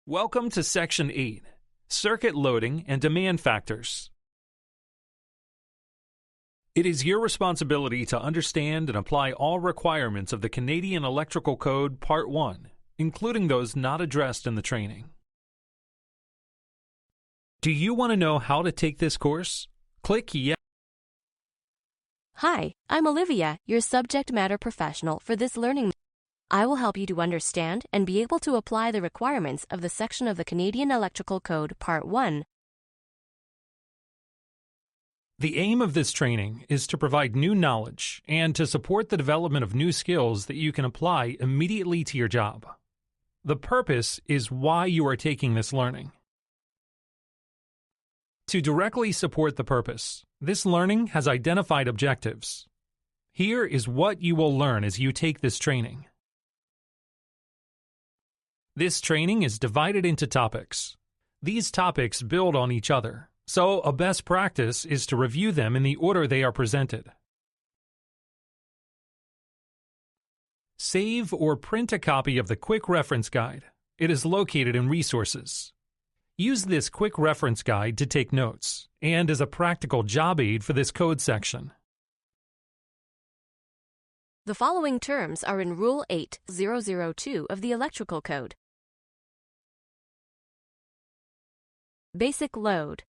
Welcome to Section 8, Circuit Loading and Demand Factors. It is your responsibility to understand and apply all requirements of the Canadian Electrical Code Part 1, including those not addressed in the training. Do you want to know how to take this course? Click Yes. Hi, I'm Olivia, your subject matter professional for this learning. I will help you to understand and be able to apply the requirements of the section of the Canadian Electrical Code Part 1. The aim of this training is to provide new knowledge and to support the development of new skills that you can apply immediately to your job. The purpose is why you are taking this learning. To directly support the purpose, this learning has identified objectives. Here is what you will learn as you take this training. This training is divided into topics. These topics build on each other, so a best practice is to review them in the order they are presented. Save or print a copy of the Quick Reference Guide. It is located in Resources. Use this Quick Reference Guide to take notes and as a practical job aid for this code section. The following terms are in Rule 8002 of the Electrical Code. Basic load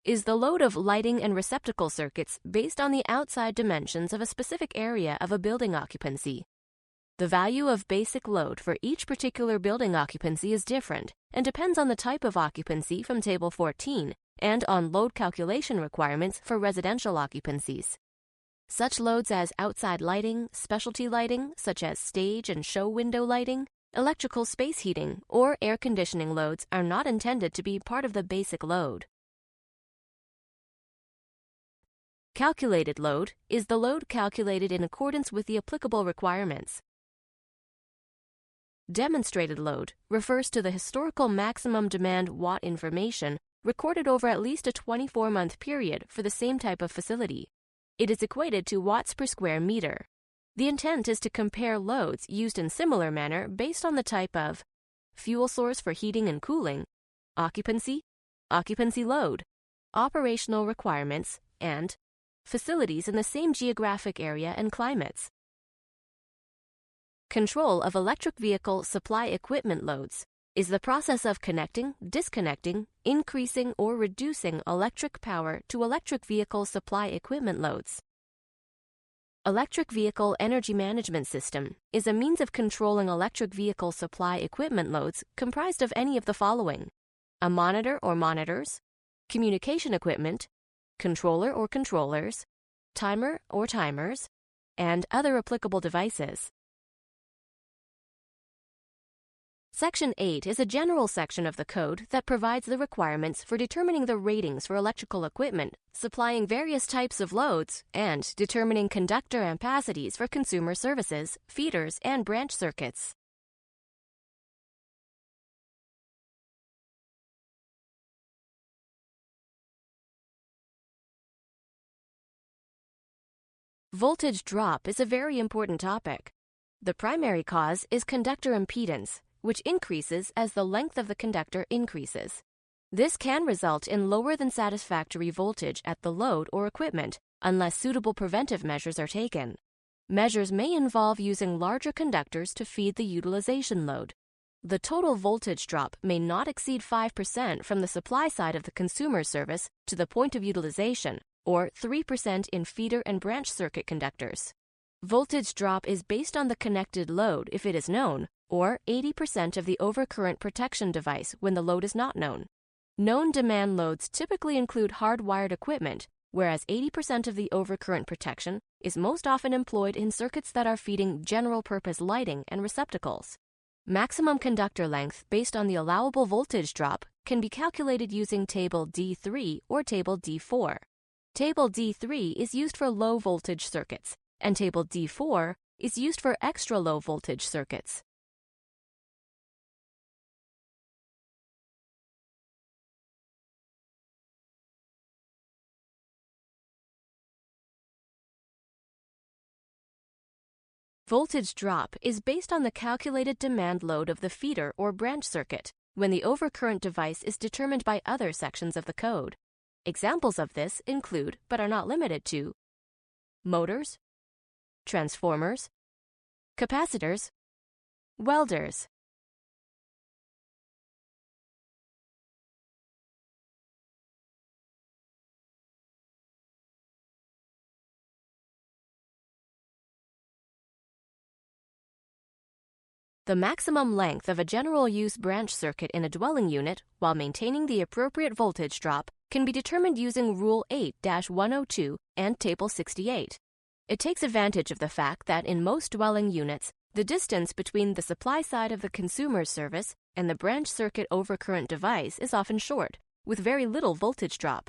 is the load of lighting and receptacle circuits based on the outside dimensions of a specific area of a building occupancy. The value of basic load for each particular building occupancy is different and depends on the type of occupancy from Table 14 and on load calculation requirements for residential occupancies. Such loads as outside lighting, specialty lighting, such as stage and show window lighting, electrical space heating, or air conditioning loads are not intended to be part of the basic load. Calculated load is the load calculated in accordance with the applicable requirements. Demonstrated load refers to the historical maximum demand watt information recorded over at least a 24-month period for the same type of facility. It is equated to watts per square meter. The intent is to compare loads used in similar manner based on the type of fuel source for heating and cooling, occupancy, occupancy load, operational requirements, and facilities in the same geographic area and climates. Control of electric vehicle supply equipment loads is the process of connecting, disconnecting, increasing, or reducing electric power to electric vehicle supply equipment loads. Electric Vehicle Energy Management System is a means of controlling electric vehicle supply equipment loads comprised of any of the following: a monitor or monitors, communication equipment, controller or controllers, timer or timers, and other applicable devices. Section 8 is a general section of the code that provides the requirements for determining the ratings for electrical equipment, supplying various types of loads, and determining conductor ampacities for consumer services, feeders, and branch circuits. Voltage drop is a very important topic. The primary cause is conductor impedance, which increases as the length of the conductor increases. This can result in lower than satisfactory voltage at the load or equipment unless suitable preventive measures are taken. Measures may involve using larger conductors to feed the utilization load. The total voltage drop may not exceed 5% from the supply side of the consumer service to the point of utilization, or 3% in feeder and branch circuit conductors. Voltage drop is based on the connected load if it is known, or 80% of the overcurrent protection device when the load is not known. Known demand loads typically include hardwired equipment, whereas 80% of the overcurrent protection is most often employed in circuits that are feeding general-purpose lighting and receptacles. Maximum conductor length based on the allowable voltage drop can be calculated using Table D3 or Table D4. Table D3 is used for low-voltage circuits, and Table D4 is used for extra-low voltage circuits. Voltage drop is based on the calculated demand load of the feeder or branch circuit, when the overcurrent device is determined by other sections of the code. Examples of this include, but are not limited to, motors, transformers, capacitors, welders. The maximum length of a general-use branch circuit in a dwelling unit, while maintaining the appropriate voltage drop, can be determined using Rule 8-102 and Table 68. It takes advantage of the fact that in most dwelling units, the distance between the supply side of the consumer's service and the branch circuit overcurrent device is often short, with very little voltage drop.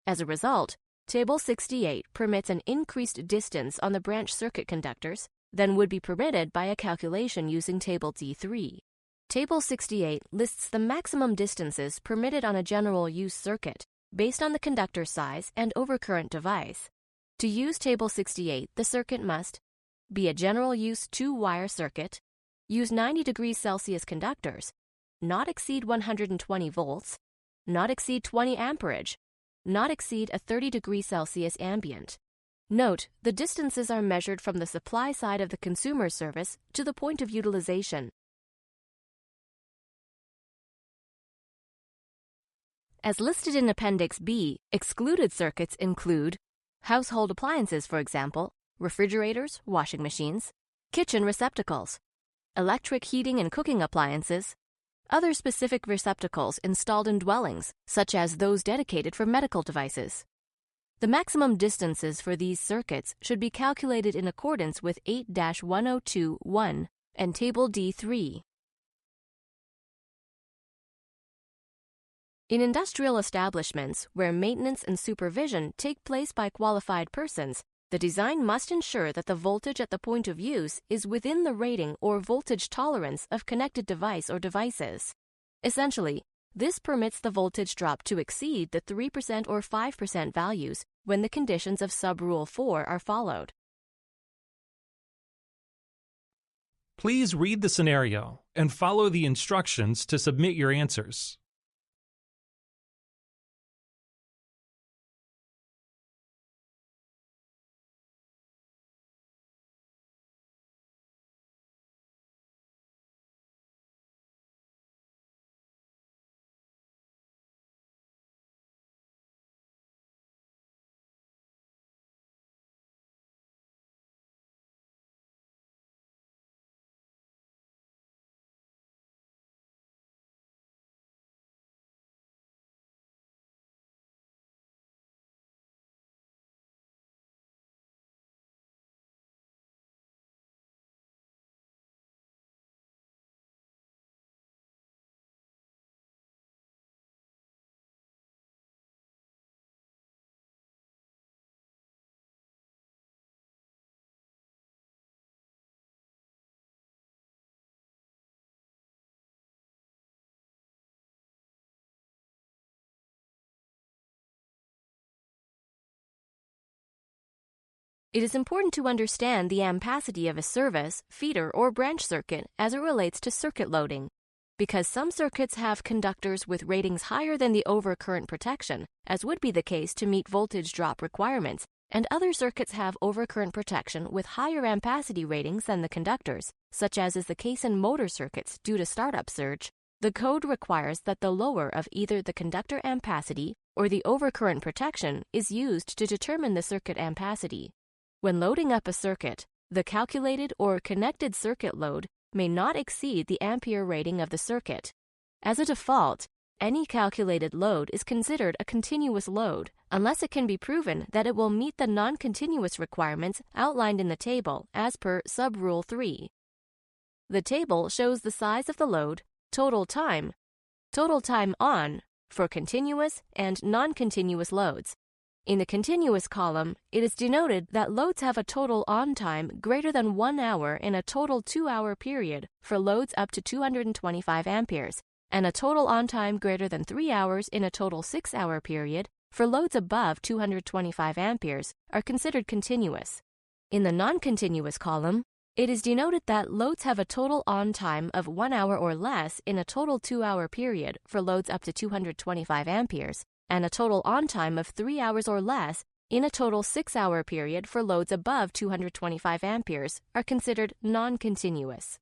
As a result, Table 68 permits an increased distance on the branch circuit conductors than would be permitted by a calculation using Table D3. Table 68 lists the maximum distances permitted on a general-use circuit based on the conductor size and overcurrent device. To use Table 68, the circuit must be a general-use 2-wire circuit, use 90 degrees Celsius conductors, not exceed 120 volts, not exceed 20 amperage, not exceed a 30 degrees Celsius ambient. Note, the distances are measured from the supply side of the consumer service to the point of utilization. As listed in Appendix B, excluded circuits include household appliances, for example, refrigerators, washing machines, kitchen receptacles, electric heating and cooking appliances, other specific receptacles installed in dwellings, such as those dedicated for medical devices. The maximum distances for these circuits should be calculated in accordance with 8-102.1 and Table D3. In industrial establishments where maintenance and supervision take place by qualified persons, the design must ensure that the voltage at the point of use is within the rating or voltage tolerance of connected device or devices. Essentially, this permits the voltage drop to exceed the 3% or 5% values when the conditions of Sub-Rule 4 are followed. Please read the scenario and follow the instructions to submit your answers. It is important to understand the ampacity of a service, feeder, or branch circuit as it relates to circuit loading. Because some circuits have conductors with ratings higher than the overcurrent protection, as would be the case to meet voltage drop requirements, and other circuits have overcurrent protection with higher ampacity ratings than the conductors, such as is the case in motor circuits due to startup surge, the code requires that the lower of either the conductor ampacity or the overcurrent protection is used to determine the circuit ampacity. When loading up a circuit, the calculated or connected circuit load may not exceed the ampere rating of the circuit. As a default, any calculated load is considered a continuous load unless it can be proven that it will meet the non-continuous requirements outlined in the table as per Sub-Rule 3. The table shows the size of the load, total time on, for continuous and non-continuous loads. In the continuous column, it is denoted that loads have a total on time greater than 1 hour in a total 2-hour period for loads up to 225 amperes, and a total on time greater than 3 hours in a total 6-hour period for loads above 225 amperes are considered continuous. In the non-continuous column, It is denoted that loads have a total on time of 1 hour or less in a total 2-hour period for loads up to 225 amperes, and a total on time of 3 hours or less in a total 6-hour period for loads above 225 amperes are considered non-continuous.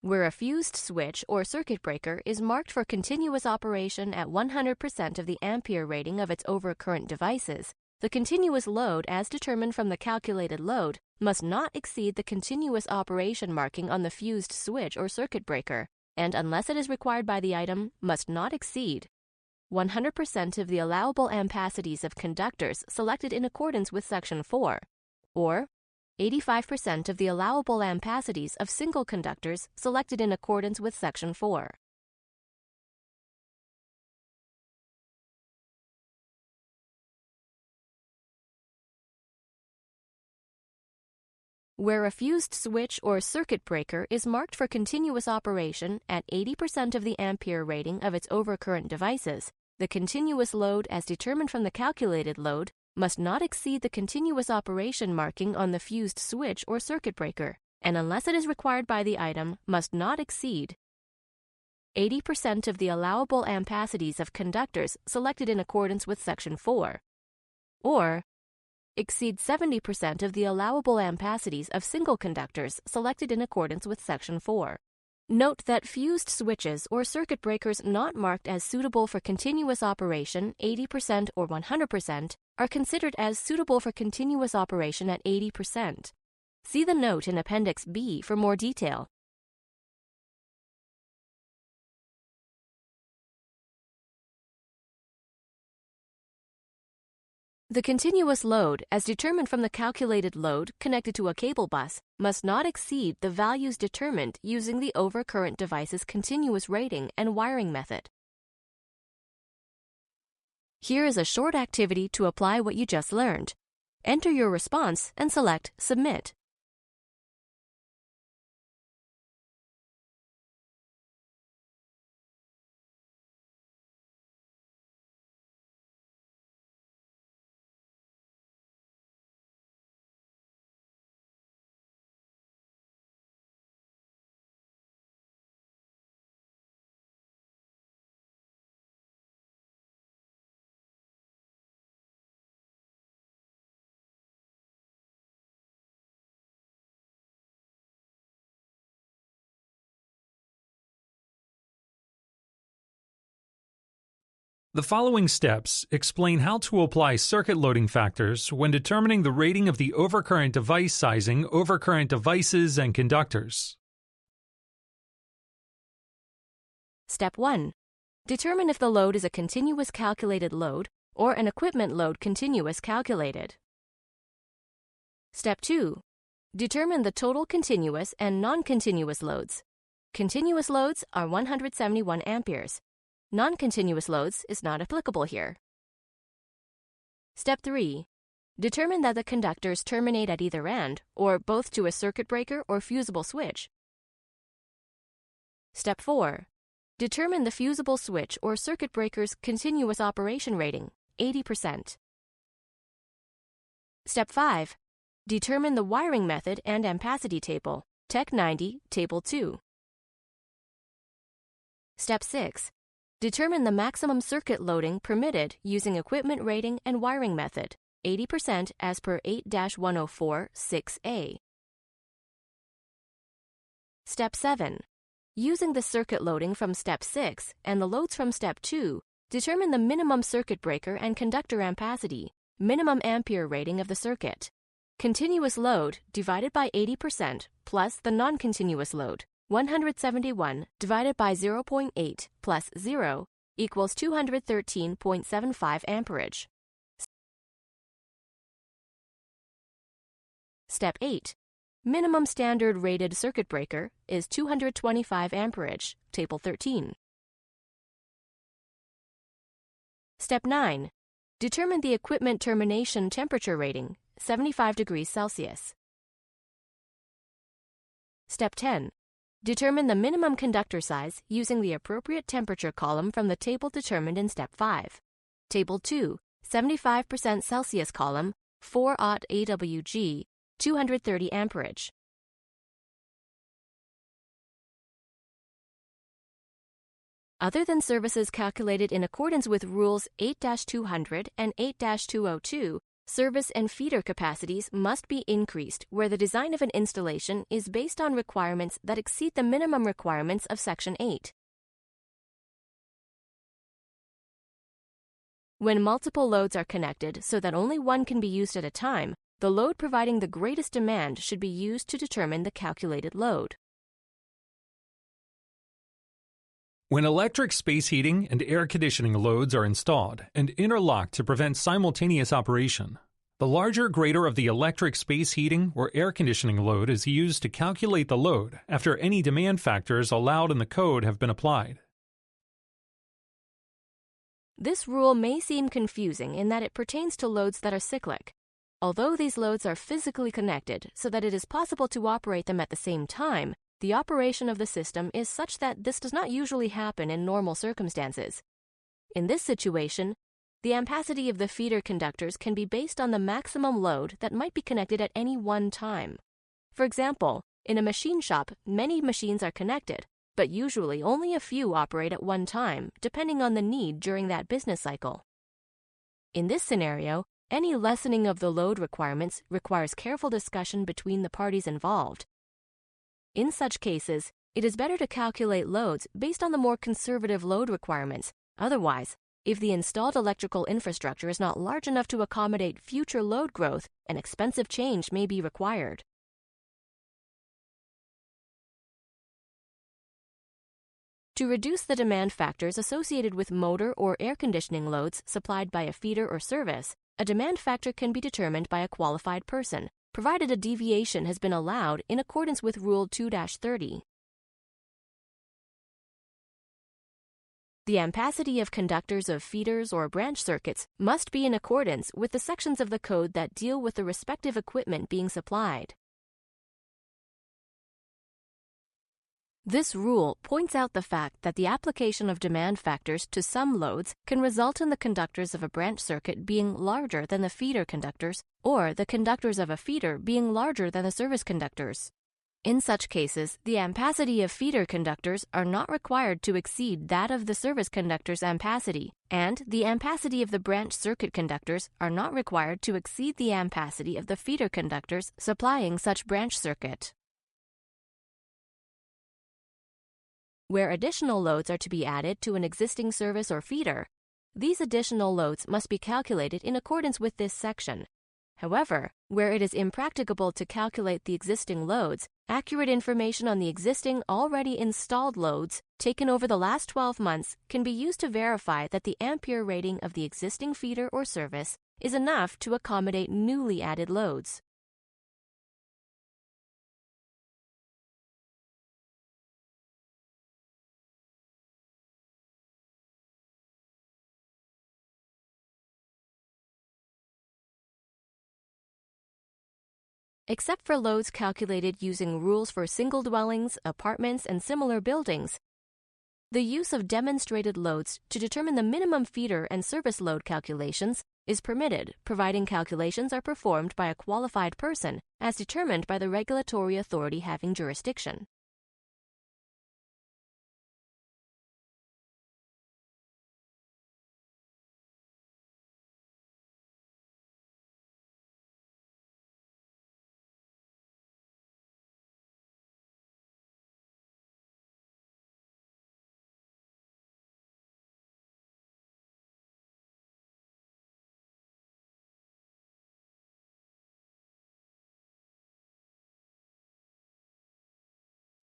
Where a fused switch or circuit breaker is marked for continuous operation at 100% of the ampere rating of its overcurrent devices, the continuous load as determined from the calculated load must not exceed the continuous operation marking on the fused switch or circuit breaker, and unless it is required by the item, must not exceed 100% of the allowable ampacities of conductors selected in accordance with Section 4, or 85% of the allowable ampacities of single conductors selected in accordance with Section 4. Where a fused switch or circuit breaker is marked for continuous operation at 80% of the ampere rating of its overcurrent devices, the continuous load as determined from the calculated load must not exceed the continuous operation marking on the fused switch or circuit breaker, and unless it is required by the item, must not exceed 80% of the allowable ampacities of conductors selected in accordance with Section 4, or exceed 70% of the allowable ampacities of single conductors selected in accordance with Section 4. Note that fused switches or circuit breakers not marked as suitable for continuous operation 80% or 100% are considered as suitable for continuous operation at 80%. See the note in Appendix B for more detail. The continuous load, as determined from the calculated load connected to a cable bus, must not exceed the values determined using the overcurrent device's continuous rating and wiring method. Here is a short activity to apply what you just learned. Enter your response and select Submit. The following steps explain how to apply circuit loading factors when determining the rating of the overcurrent device sizing, overcurrent devices, and conductors. Step 1. Determine if the load is a continuous calculated load or an equipment load continuous calculated. Step 2. Determine the total continuous and non-continuous loads. Continuous loads are 171 amperes. Non-continuous loads is not applicable here. Step 3. Determine that the conductors terminate at either end, or both to a circuit breaker or fusible switch. Step 4. Determine the fusible switch or circuit breaker's continuous operation rating, 80%. Step 5. Determine the wiring method and ampacity table, Tech 90, Table 2. Step 6. Determine the maximum circuit loading permitted using equipment rating and wiring method, 80% as per 8-104-6A. Step 7. Using the circuit loading from Step 6 and the loads from Step 2, determine the minimum circuit breaker and conductor ampacity, minimum ampere rating of the circuit. Continuous load divided by 80% plus the non-continuous load, 171 divided by 0.8 plus 0 equals 213.75 amperage. Step 8. Minimum standard rated circuit breaker is 225 amperage, Table 13. Step 9. Determine the equipment termination temperature rating, 75 degrees Celsius. Step 10. Determine the minimum conductor size using the appropriate temperature column from the table determined in Step 5. Table 2 75% Celsius column, 4-aught AWG, 230 amperage. Other than services calculated in accordance with Rules 8-200 and 8-202, service and feeder capacities must be increased where the design of an installation is based on requirements that exceed the minimum requirements of Section 8. When multiple loads are connected so that only one can be used at a time, the load providing the greatest demand should be used to determine the calculated load. When electric space heating and air conditioning loads are installed and interlocked to prevent simultaneous operation, the larger greater of the electric space heating or air conditioning load is used to calculate the load after any demand factors allowed in the code have been applied. This rule may seem confusing in that it pertains to loads that are cyclic. Although these loads are physically connected so that it is possible to operate them at the same time, the operation of the system is such that this does not usually happen in normal circumstances. In this situation, the ampacity of the feeder conductors can be based on the maximum load that might be connected at any one time. For example, in a machine shop, many machines are connected, but usually only a few operate at one time, depending on the need during that business cycle. In this scenario, any lessening of the load requirements requires careful discussion between the parties involved. In such cases, it is better to calculate loads based on the more conservative load requirements. Otherwise, if the installed electrical infrastructure is not large enough to accommodate future load growth, an expensive change may be required. To reduce the demand factors associated with motor or air conditioning loads supplied by a feeder or service, a demand factor can be determined by a qualified person, provided a deviation has been allowed in accordance with Rule 2-30. The ampacity of conductors of feeders or branch circuits must be in accordance with the sections of the code that deal with the respective equipment being supplied. This rule points out the fact that the application of demand factors to some loads can result in the conductors of a branch circuit being larger than the feeder conductors, or the conductors of a feeder being larger than the service conductors. In such cases, the ampacity of feeder conductors are not required to exceed that of the service conductor's ampacity, and the ampacity of the branch circuit conductors are not required to exceed the ampacity of the feeder conductors supplying such branch circuit. Where additional loads are to be added to an existing service or feeder, these additional loads must be calculated in accordance with this section. However, where it is impracticable to calculate the existing loads, accurate information on the existing already installed loads taken over the last 12 months can be used to verify that the ampere rating of the existing feeder or service is enough to accommodate newly added loads. Except for loads calculated using rules for single dwellings, apartments, and similar buildings, the use of demonstrated loads to determine the minimum feeder and service load calculations is permitted, providing calculations are performed by a qualified person as determined by the regulatory authority having jurisdiction.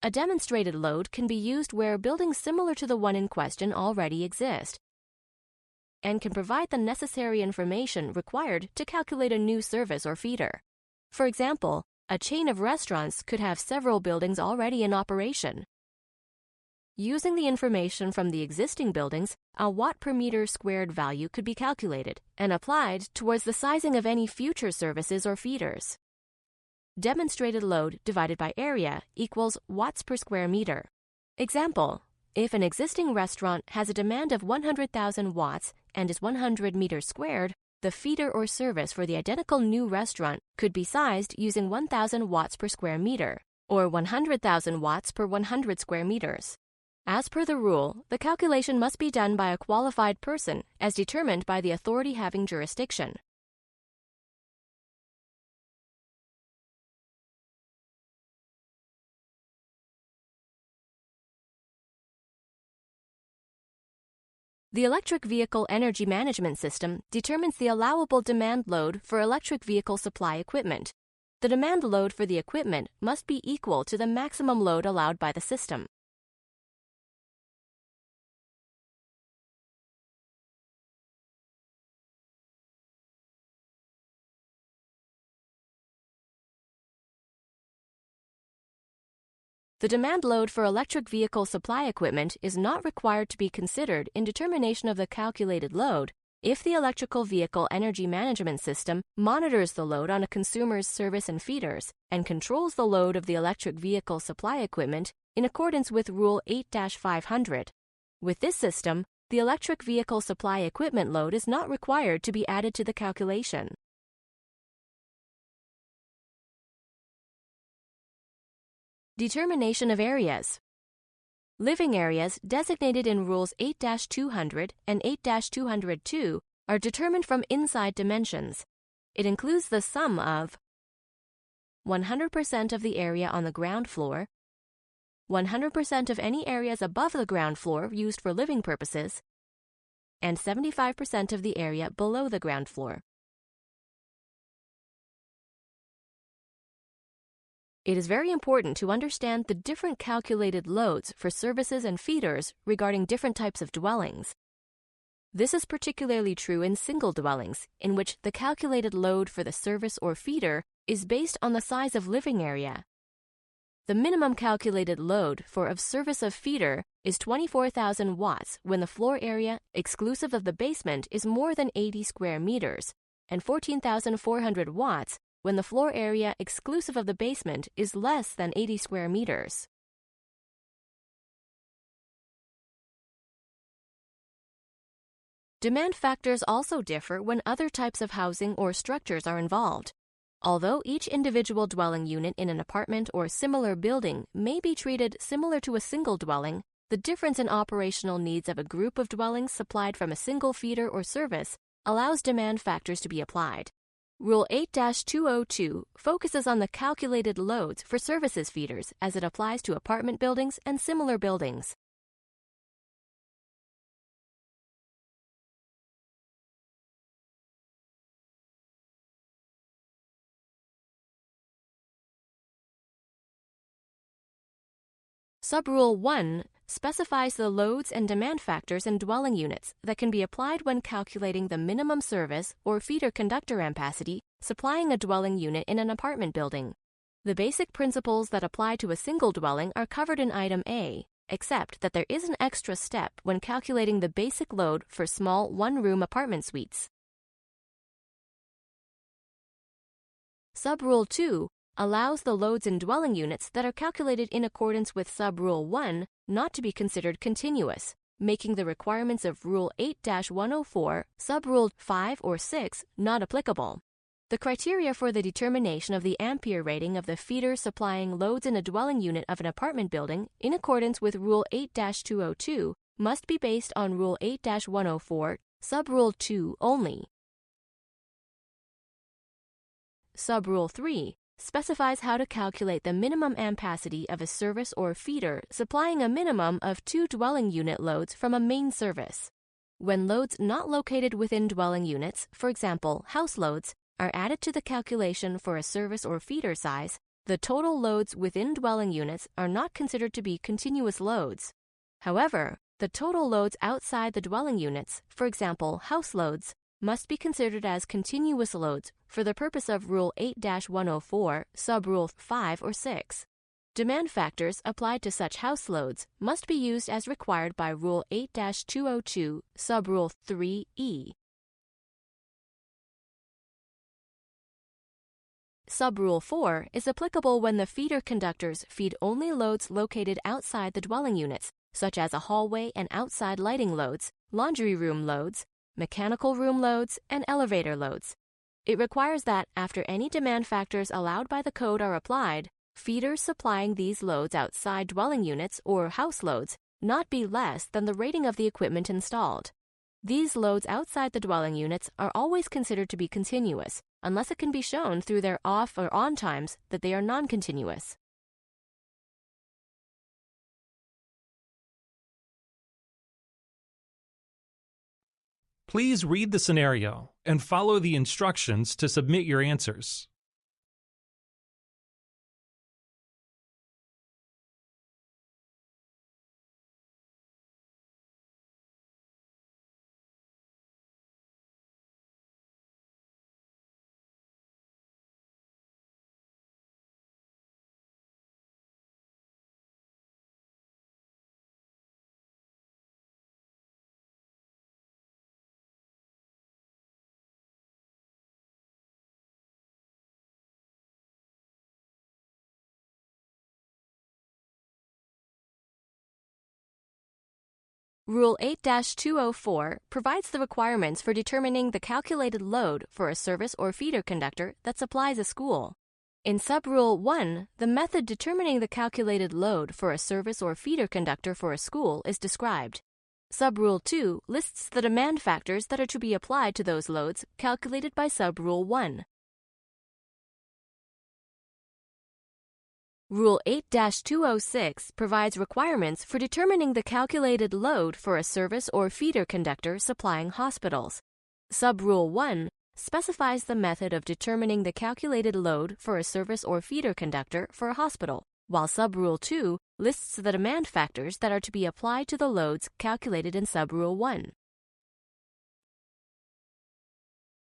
A demonstrated load can be used where buildings similar to the one in question already exist and can provide the necessary information required to calculate a new service or feeder. For example, a chain of restaurants could have several buildings already in operation. Using the information from the existing buildings, a watt per meter squared value could be calculated and applied towards the sizing of any future services or feeders. Demonstrated load divided by area equals watts per square meter. Example, if an existing restaurant has a demand of 100,000 watts and is 100 meters squared, the feeder or service for the identical new restaurant could be sized using 1,000 watts per square meter, or 100,000 watts per 100 square meters. As per the rule, the calculation must be done by a qualified person as determined by the authority having jurisdiction. The Electric Vehicle Energy Management System determines the allowable demand load for electric vehicle supply equipment. The demand load for the equipment must be equal to the maximum load allowed by the system. The demand load for electric vehicle supply equipment is not required to be considered in determination of the calculated load if the Electrical Vehicle Energy Management System monitors the load on a consumer's service and feeders and controls the load of the electric vehicle supply equipment in accordance with Rule 8-500. With this system, the electric vehicle supply equipment load is not required to be added to the calculation. Determination of areas. Living areas designated in Rules 8-200 and 8-202 are determined from inside dimensions. It includes the sum of 100% of the area on the ground floor, 100% of any areas above the ground floor used for living purposes, and 75% of the area below the ground floor. It is very important to understand the different calculated loads for services and feeders regarding different types of dwellings. This is particularly true in single dwellings, in which the calculated load for the service or feeder is based on the size of living area. The minimum calculated load for a service of feeder is 24,000 watts when the floor area, exclusive of the basement, is more than 80 square meters, and 14,400 watts when the floor area exclusive of the basement is less than 80 square meters. Demand factors also differ when other types of housing or structures are involved. Although each individual dwelling unit in an apartment or similar building may be treated similar to a single dwelling, the difference in operational needs of a group of dwellings supplied from a single feeder or service allows demand factors to be applied. Rule 8-202 focuses on the calculated loads for services feeders as it applies to apartment buildings and similar buildings. Subrule 1 specifies the loads and demand factors in dwelling units that can be applied when calculating the minimum service or feeder conductor ampacity supplying a dwelling unit in an apartment building. The basic principles that apply to a single dwelling are covered in Item A, except that there is an extra step when calculating the basic load for small one-room apartment suites. Subrule 2 allows the loads in dwelling units that are calculated in accordance with Subrule 1 not to be considered continuous, making the requirements of Rule 8-104, Subrule 5 or 6 not applicable. The criteria for the determination of the ampere rating of the feeder supplying loads in a dwelling unit of an apartment building in accordance with Rule 8-202 must be based on Rule 8-104, Subrule 2 only. Subrule 3 specifies how to calculate the minimum ampacity of a service or feeder supplying a minimum of 2 dwelling unit loads from a main service. When loads not located within dwelling units, for example, house loads, are added to the calculation for a service or feeder size, the total loads within dwelling units are not considered to be continuous loads. However, the total loads outside the dwelling units, for example, house loads, must be considered as continuous loads for the purpose of Rule 8-104, Subrule 5 or 6. Demand factors applied to such house loads must be used as required by Rule 8-202, Subrule 3E. Subrule 4 is applicable when the feeder conductors feed only loads located outside the dwelling units, such as a hallway and outside lighting loads, laundry room loads, mechanical room loads, and elevator loads. It requires that, after any demand factors allowed by the code are applied, feeders supplying these loads outside dwelling units or house loads not be less than the rating of the equipment installed. These loads outside the dwelling units are always considered to be continuous, unless it can be shown through their off or on times that they are non-continuous. Please read the scenario and follow the instructions to submit your answers. Rule 8-204 provides the requirements for determining the calculated load for a service or feeder conductor that supplies a school. In Subrule 1, the method determining the calculated load for a service or feeder conductor for a school is described. Subrule 2 lists the demand factors that are to be applied to those loads calculated by Subrule 1. Rule 8-206 provides requirements for determining the calculated load for a service or feeder conductor supplying hospitals. Subrule 1 specifies the method of determining the calculated load for a service or feeder conductor for a hospital, while Subrule 2 lists the demand factors that are to be applied to the loads calculated in Subrule 1.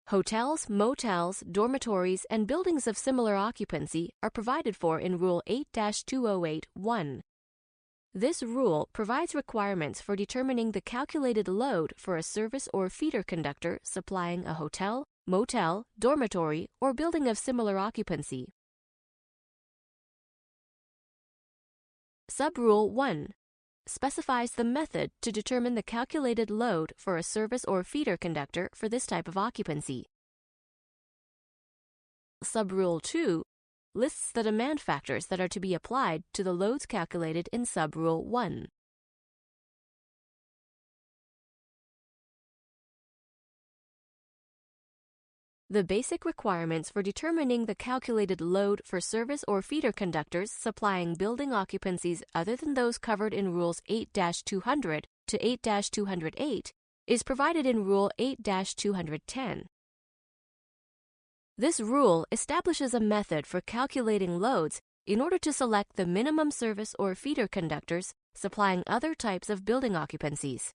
Hotels, motels, dormitories, and buildings of similar occupancy are provided for in Rule 8-208-1. This rule provides requirements for determining the calculated load for a service or feeder conductor supplying a hotel, motel, dormitory, or building of similar occupancy. Subrule 1 specifies the method to determine the calculated load for a service or feeder conductor for this type of occupancy. Subrule 2 lists the demand factors that are to be applied to the loads calculated in Subrule 1. The basic requirements for determining the calculated load for service or feeder conductors supplying building occupancies other than those covered in Rules 8-200 to 8-208 is provided in Rule 8-210. This rule establishes a method for calculating loads in order to select the minimum service or feeder conductors supplying other types of building occupancies.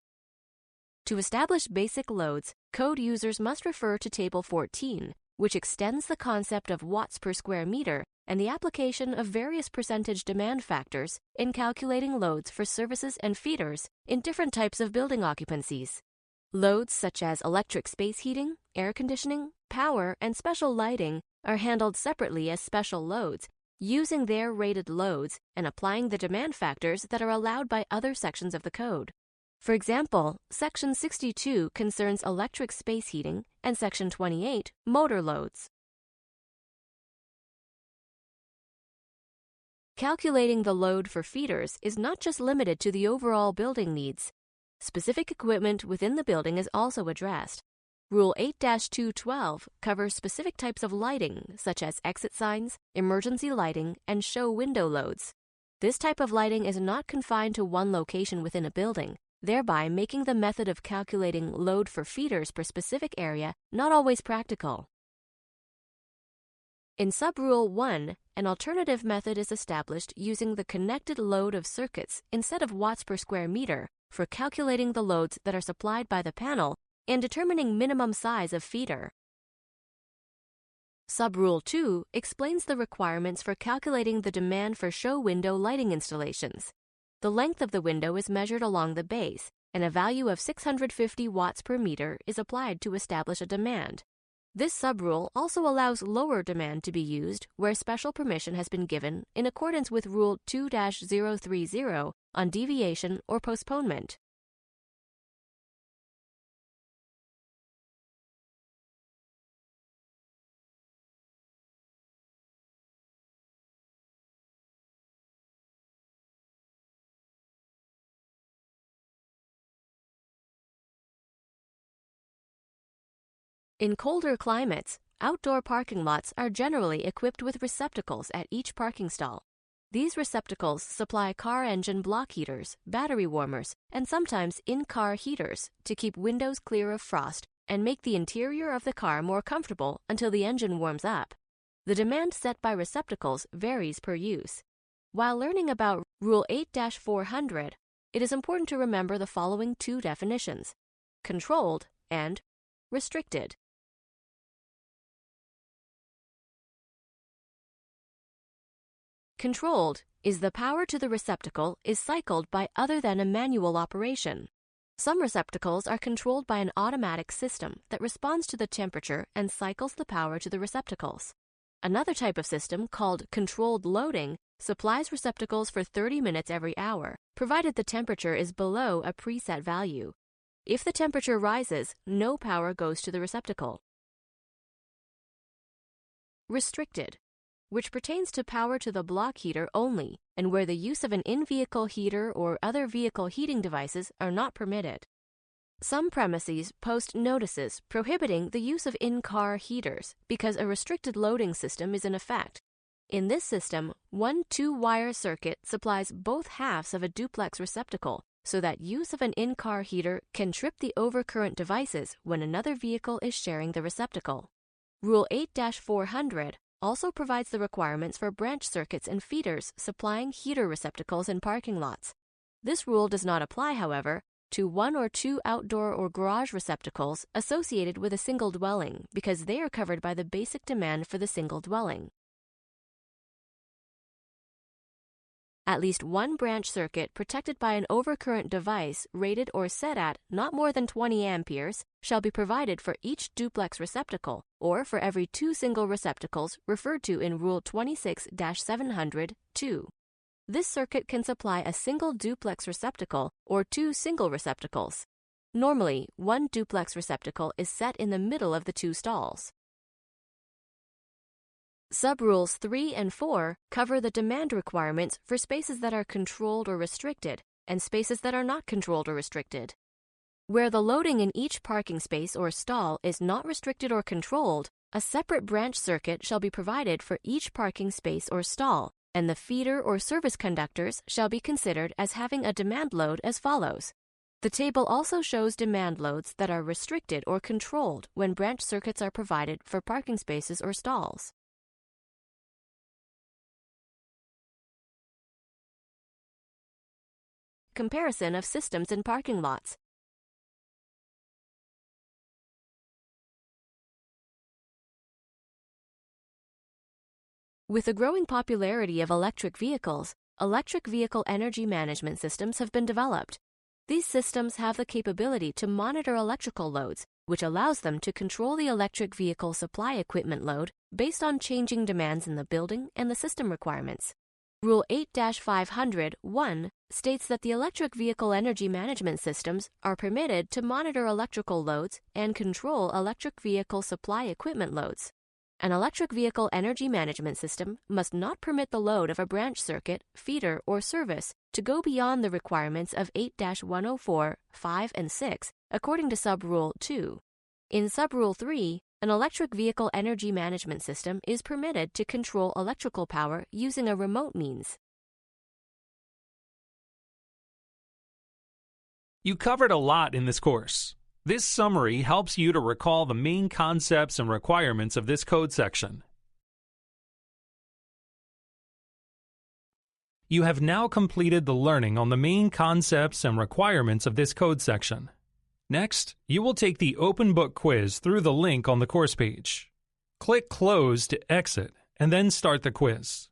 To establish basic loads, code users must refer to Table 14, which extends the concept of watts per square meter and the application of various percentage demand factors in calculating loads for services and feeders in different types of building occupancies. Loads such as electric space heating, air conditioning, power, and special lighting are handled separately as special loads, using their rated loads and applying the demand factors that are allowed by other sections of the code. For example, Section 62 concerns electric space heating and Section 28 motor loads. Calculating the load for feeders is not just limited to the overall building needs. Specific equipment within the building is also addressed. Rule 8-212 covers specific types of lighting, such as exit signs, emergency lighting, and show window loads. This type of lighting is not confined to one location within a building, thereby making the method of calculating load for feeders per specific area not always practical. In Subrule 1, an alternative method is established using the connected load of circuits instead of watts per square meter for calculating the loads that are supplied by the panel and determining minimum size of feeder. Subrule 2 explains the requirements for calculating the demand for show window lighting installations. The length of the window is measured along the base, and a value of 650 watts per meter is applied to establish a demand. This subrule also allows lower demand to be used where special permission has been given in accordance with Rule 2-030 on deviation or postponement. In colder climates, outdoor parking lots are generally equipped with receptacles at each parking stall. These receptacles supply car engine block heaters, battery warmers, and sometimes in-car heaters to keep windows clear of frost and make the interior of the car more comfortable until the engine warms up. The demand set by receptacles varies per use. While learning about Rule 8-400, it is important to remember the following two definitions: controlled and restricted. Controlled is the power to the receptacle is cycled by other than a manual operation. Some receptacles are controlled by an automatic system that responds to the temperature and cycles the power to the receptacles. Another type of system, called controlled loading, supplies receptacles for 30 minutes every hour, provided the temperature is below a preset value. If the temperature rises, no power goes to the receptacle. Restricted, which pertains to power to the block heater only, and where the use of an in-vehicle heater or other vehicle heating devices are not permitted. Some premises post notices prohibiting the use of in-car heaters because a restricted loading system is in effect. In this system, one 2-wire circuit supplies both halves of a duplex receptacle so that use of an in-car heater can trip the overcurrent devices when another vehicle is sharing the receptacle. Rule 8-400 also provides the requirements for branch circuits and feeders supplying heater receptacles in parking lots. This rule does not apply, however, to 1 or 2 outdoor or garage receptacles associated with a single dwelling because they are covered by the basic demand for the single dwelling. At least one branch circuit protected by an overcurrent device rated or set at not more than 20 amperes shall be provided for each duplex receptacle or for every 2 single receptacles referred to in Rule 26-700-2. This circuit can supply a single duplex receptacle or 2 single receptacles. Normally, one duplex receptacle is set in the middle of the 2 stalls. Subrules 3 and 4 cover the demand requirements for spaces that are controlled or restricted and spaces that are not controlled or restricted. Where the loading in each parking space or stall is not restricted or controlled, a separate branch circuit shall be provided for each parking space or stall, and the feeder or service conductors shall be considered as having a demand load as follows. The table also shows demand loads that are restricted or controlled when branch circuits are provided for parking spaces or stalls. Comparison of systems in parking lots. With the growing popularity of electric vehicle energy management systems have been developed. These systems have the capability to monitor electrical loads, which allows them to control the electric vehicle supply equipment load based on changing demands in the building and the system requirements. Rule 8-500-1 states that the electric vehicle energy management systems are permitted to monitor electrical loads and control electric vehicle supply equipment loads. An electric vehicle energy management system must not permit the load of a branch circuit, feeder, or service to go beyond the requirements of 8-104, 5, and 6, according to Subrule 2. In Subrule 3, an electric vehicle energy management system is permitted to control electrical power using a remote means. You covered a lot in this course. This summary helps you to recall the main concepts and requirements of this code section. You have now completed the learning on the main concepts and requirements of this code section. Next, you will take the open book quiz through the link on the course page. Click Close to exit and then start the quiz.